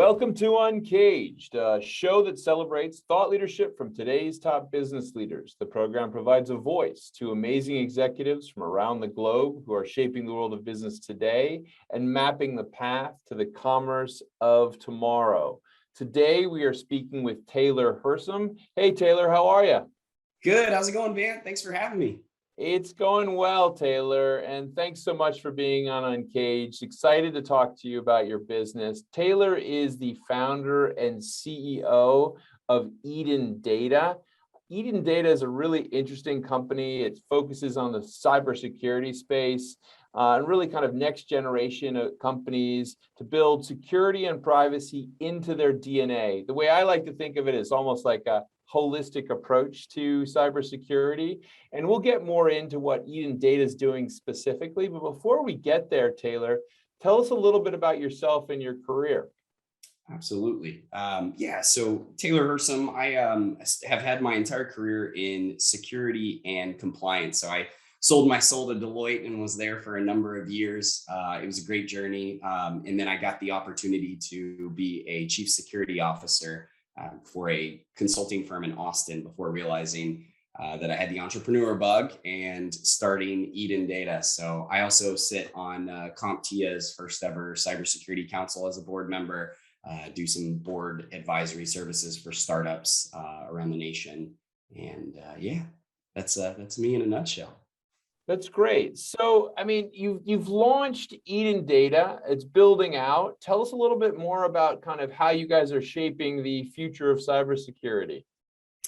Welcome to UNCAGED, a show that celebrates thought leadership from today's top business leaders. The program provides a voice to amazing executives from around the globe who are shaping the world of business today and mapping the path to the commerce of tomorrow. Today, we are speaking with Taylor Hersom. Hey, Taylor, how are you? Good. How's it going, Van? Thanks for having me. It's going well, Taylor, and thanks so much for being on UNCAGED. Excited to talk to you about your business. Taylor is the founder and CEO of Eden Data. Eden Data is a really interesting company. It focuses on the cybersecurity space and really kind of next generation of companies to build security and privacy into their DNA. The way I like to think of it is almost like a holistic approach to cybersecurity. And we'll get more into what Eden Data is doing specifically. But before we get there, Taylor, tell us a little bit about yourself and your career. Absolutely. So Taylor Hersom, I have had my entire career in security and compliance. So I sold my soul to Deloitte and was there for a number of years. It was a great journey. And then I got the opportunity to be a chief security officer for a consulting firm in Austin before realizing that I had the entrepreneur bug and starting Eden Data. So I also sit on CompTIA's first ever cybersecurity council as a board member, do some board advisory services for startups around the nation. And that's me in a nutshell. That's great. So, I mean, you've launched Eden Data. It's building out. Tell us a little bit more about kind of how you guys are shaping the future of cybersecurity.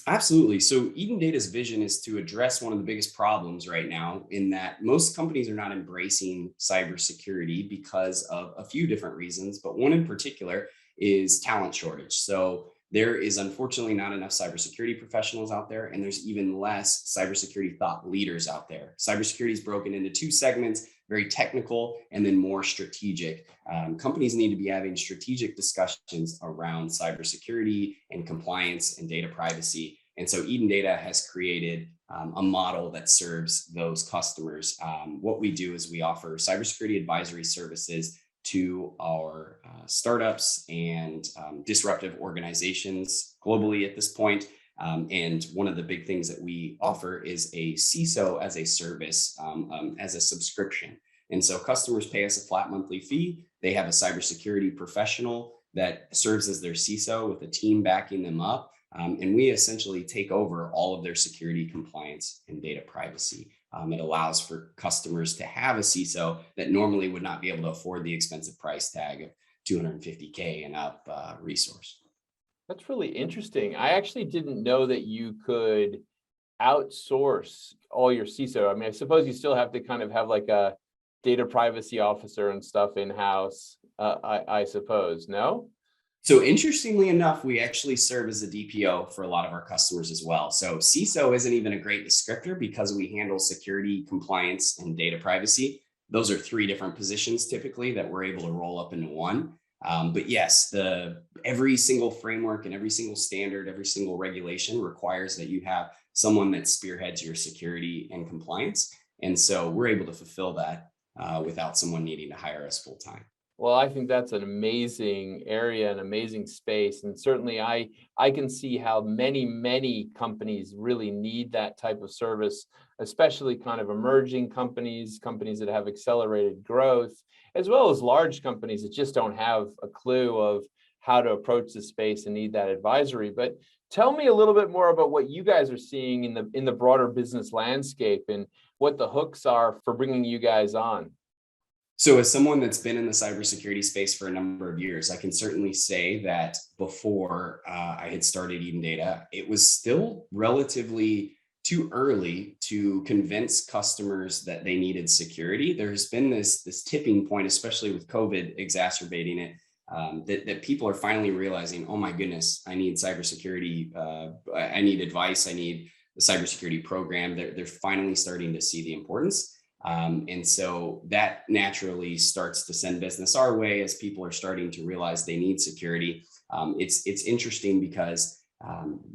Absolutely. So Eden Data's vision is to address one of the biggest problems right now in that most companies are not embracing cybersecurity because of a few different reasons, but one in particular is talent shortage. So there is unfortunately not enough cybersecurity professionals out there, and there's even less cybersecurity thought leaders out there. Cybersecurity is broken into two segments, very technical and then more strategic. Companies need to be having strategic discussions around cybersecurity and compliance and data privacy. And so Eden Data has created a model that serves those customers. What we do is we offer cybersecurity advisory services to our startups and disruptive organizations globally at this point. And one of the big things that we offer is a CISO as a service, as a subscription. And so customers pay us a flat monthly fee. They have a cybersecurity professional that serves as their CISO with a team backing them up. And we essentially take over all of their security, compliance, and data privacy. It allows for customers to have a CISO that normally would not be able to afford the expensive price tag of $250K and up resource. That's really interesting. I actually didn't know that you could outsource all your CISO. I mean, I suppose you still have to kind of have like a data privacy officer and stuff in-house, I suppose, no? So interestingly enough, we actually serve as a DPO for a lot of our customers as well. So CISO isn't even a great descriptor because we handle security, compliance, and data privacy. Those are three different positions typically that we're able to roll up into one. But yes, every single framework and every single standard, every single regulation requires that you have someone that spearheads your security and compliance. And so we're able to fulfill that without someone needing to hire us full time. Well, I think that's an amazing area, an amazing space. And certainly I can see how many companies really need that type of service, especially kind of emerging companies that have accelerated growth, as well as large companies that just don't have a clue of how to approach the space and need that advisory. But tell me a little bit more about what you guys are seeing in the broader business landscape and what the hooks are for bringing you guys on. So as someone that's been in the cybersecurity space for a number of years, I can certainly say that before I had started Eden Data, it was still relatively too early to convince customers that they needed security. There's been this tipping point, especially with COVID exacerbating it, that people are finally realizing, oh my goodness, I need cybersecurity. I need advice. I need the cybersecurity program. They're finally starting to see the importance. And so that naturally starts to send business our way as people are starting to realize they need security. It's interesting because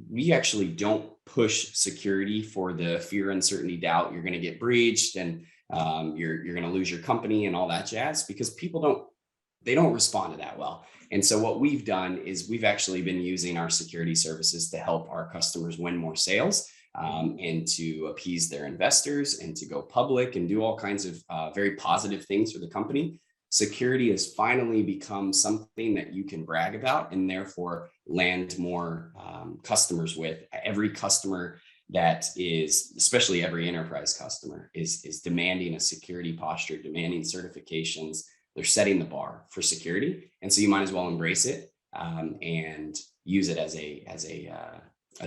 we actually don't push security for the fear, uncertainty, doubt you're going to get breached and you're going to lose your company and all that jazz, because people don't they don't respond to that well. And so what we've done is we've actually been using our security services to help our customers win more sales, and to appease their investors and to go public and do all kinds of very positive things for the company. Security has finally become something that you can brag about and therefore land more customers with. Every customer that is, especially every enterprise customer, is demanding a security posture, demanding certifications. They're setting the bar for security, and so you might as well embrace it, and use it as a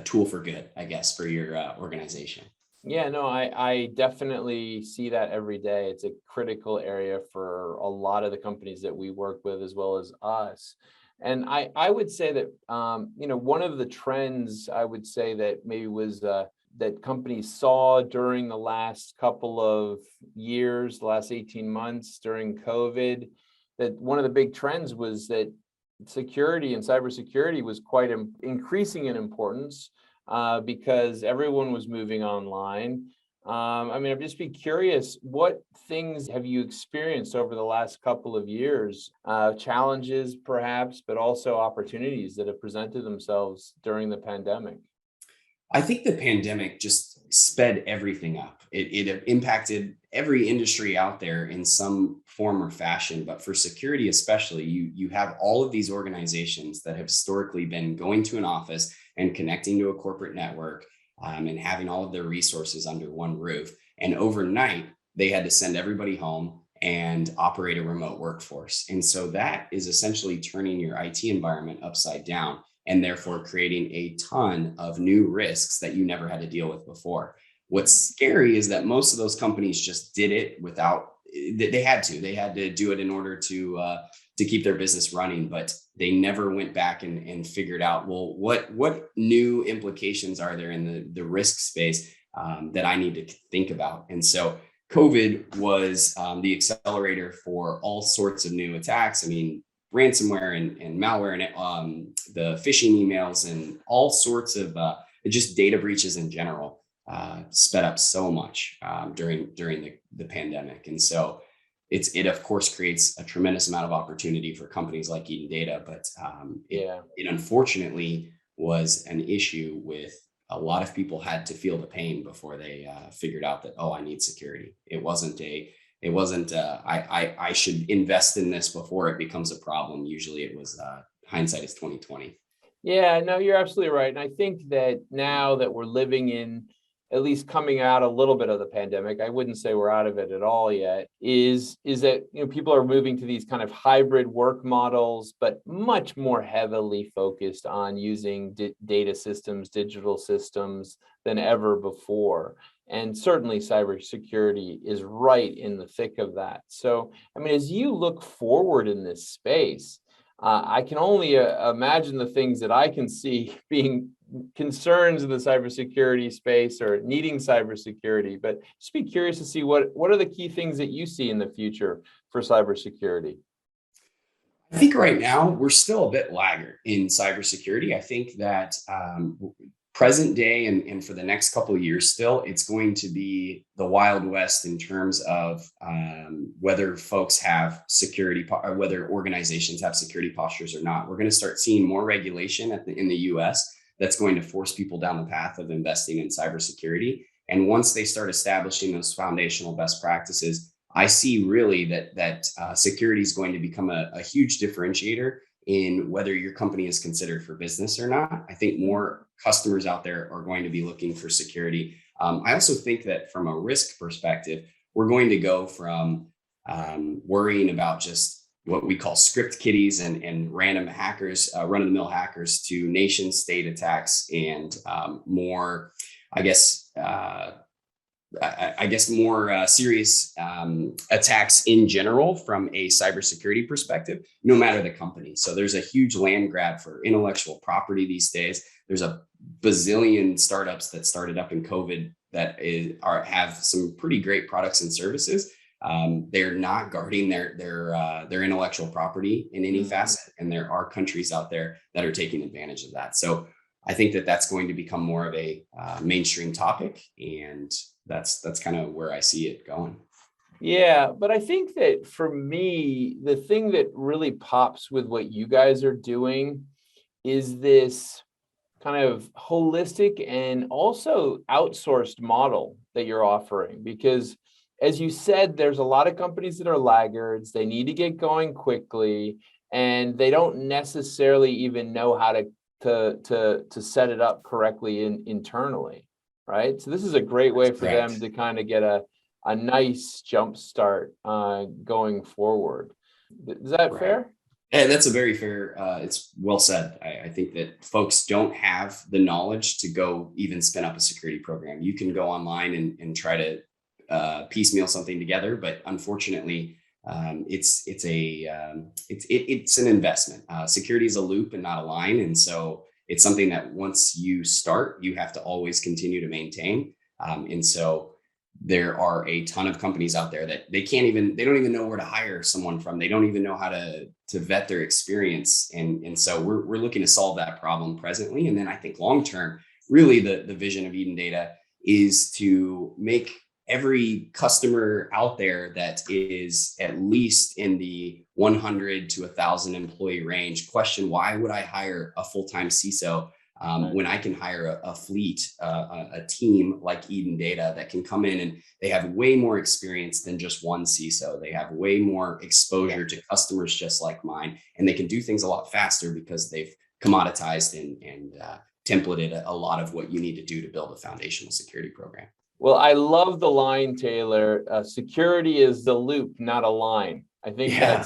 tool for good, I guess, for your organization. Yeah, no, I definitely see that every day. It's a critical area for a lot of the companies that we work with, as well as us. And I would say that, one of the trends I would say that maybe was that companies saw during the last couple of years, the last 18 months during COVID, that one of the big trends was that security and cybersecurity was quite increasing in importance, because everyone was moving online. I'd just be curious, what things have you experienced over the last couple of years, challenges perhaps, but also opportunities that have presented themselves during the pandemic? I think the pandemic just sped everything up. It impacted every industry out there in some form or fashion, but for security especially, you have all of these organizations that have historically been going to an office and connecting to a corporate network, and having all of their resources under one roof. And overnight, they had to send everybody home and operate a remote workforce. And so that is essentially turning your IT environment upside down and therefore creating a ton of new risks that you never had to deal with before. What's scary is that most of those companies just did it without, they had to do it in order to keep their business running, but they never went back and figured out, well, what new implications are there in the risk space, that I need to think about. And so COVID was the accelerator for all sorts of new attacks. I mean, ransomware and malware and the phishing emails and all sorts of just data breaches in general sped up so much during the pandemic. And so it of course creates a tremendous amount of opportunity for companies like Eden Data, but it unfortunately was an issue with a lot of people had to feel the pain before they figured out that, oh, I need security. I should invest in this before it becomes a problem. Usually it was hindsight is 2020. Yeah, no, you're absolutely right. And I think that now that we're living in, at least coming out a little bit of the pandemic, I wouldn't say we're out of it at all yet, is that people are moving to these kind of hybrid work models, but much more heavily focused on using data systems, digital systems than ever before. And certainly cybersecurity is right in the thick of that. So, as you look forward in this space, I can only imagine the things that I can see being concerns in the cybersecurity space or needing cybersecurity, but just be curious to see what are the key things that you see in the future for cybersecurity. I think right now we're still a bit laggard in cybersecurity. I think that present day and for the next couple of years still, it's going to be the Wild West in terms of whether folks have security or whether organizations have security postures or not. We're going to start seeing more regulation in the US that's going to force people down the path of investing in cybersecurity. And once they start establishing those foundational best practices, I see really that security is going to become a huge differentiator in whether your company is considered for business or not. I think more customers out there are going to be looking for security. I also think that from a risk perspective, we're going to go from worrying about just what we call script kiddies and random hackers, run-of-the-mill hackers, to nation state attacks and more, more serious attacks in general from a cybersecurity perspective, no matter the company. So there's a huge land grab for intellectual property these days. There's a bazillion startups that started up in COVID that have some pretty great products and services. They're not guarding their intellectual property in any facet, and there are countries out there that are taking advantage of that. So I think that that's going to become more of a mainstream topic, and that's kind of where I see it going. Yeah, but I think that for me, the thing that really pops with what you guys are doing is this kind of holistic and also outsourced model that you're offering. Because as you said, there's a lot of companies that are laggards. They need to get going quickly, and they don't necessarily even know how to set it up correctly internally, right? So this is a great way for them Correct. to kind of get a nice jump start going forward. Is that Right. fair? And that's a very fair, it's well said. I think that folks don't have the knowledge to go even spin up a security program. You can go online and try to piecemeal something together, but unfortunately, it's an investment. Security is a loop and not a line, and so it's something that once you start, you have to always continue to maintain. And so there are a ton of companies out there that they don't even know where to hire someone from. They don't even know how to vet their experience. And so we're looking to solve that problem presently. And then I think long term, really the vision of Eden Data is to make every customer out there that is at least in the 100 to 1,000 employee range question, why would I hire a full-time CISO Right. when I can hire a fleet, a team like Eden Data that can come in and they have way more experience than just one CISO. They have way more Yeah. exposure to customers just like mine, and they can do things a lot faster because they've commoditized and templated a lot of what you need to do to build a foundational security program. Well, I love the line, Taylor. Security is the loop, not a line. I think Yeah,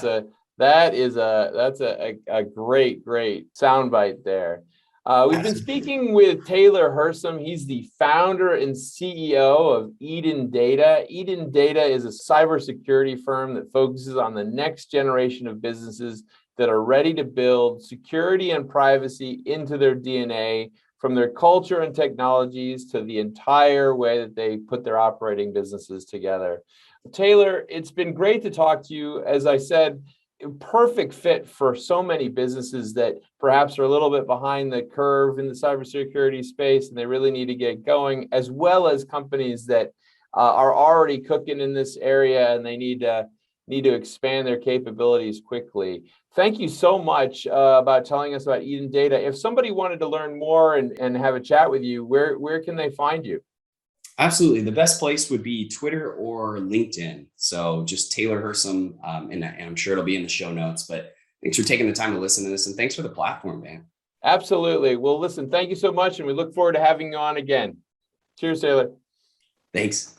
that's a great soundbite there. We've been absolutely. speaking with Taylor Hersom. He's the founder and CEO of Eden Data. Eden Data is a cybersecurity firm that focuses on the next generation of businesses that are ready to build security and privacy into their DNA, from their culture and technologies to the entire way that they put their operating businesses together. Taylor, it's been great to talk to you. As I said, perfect fit for so many businesses that perhaps are a little bit behind the curve in the cybersecurity space and they really need to get going, as well as companies that are already cooking in this area and they need to expand their capabilities quickly. Thank you so much about telling us about Eden Data. If somebody wanted to learn more and have a chat with you, where can they find you? Absolutely. The best place would be Twitter or LinkedIn. So just Taylor Hersom, and I'm sure it'll be in the show notes. But thanks for taking the time to listen to this, and thanks for the platform, man. Absolutely. Well, listen, thank you so much, and we look forward to having you on again. Cheers, Taylor. Thanks.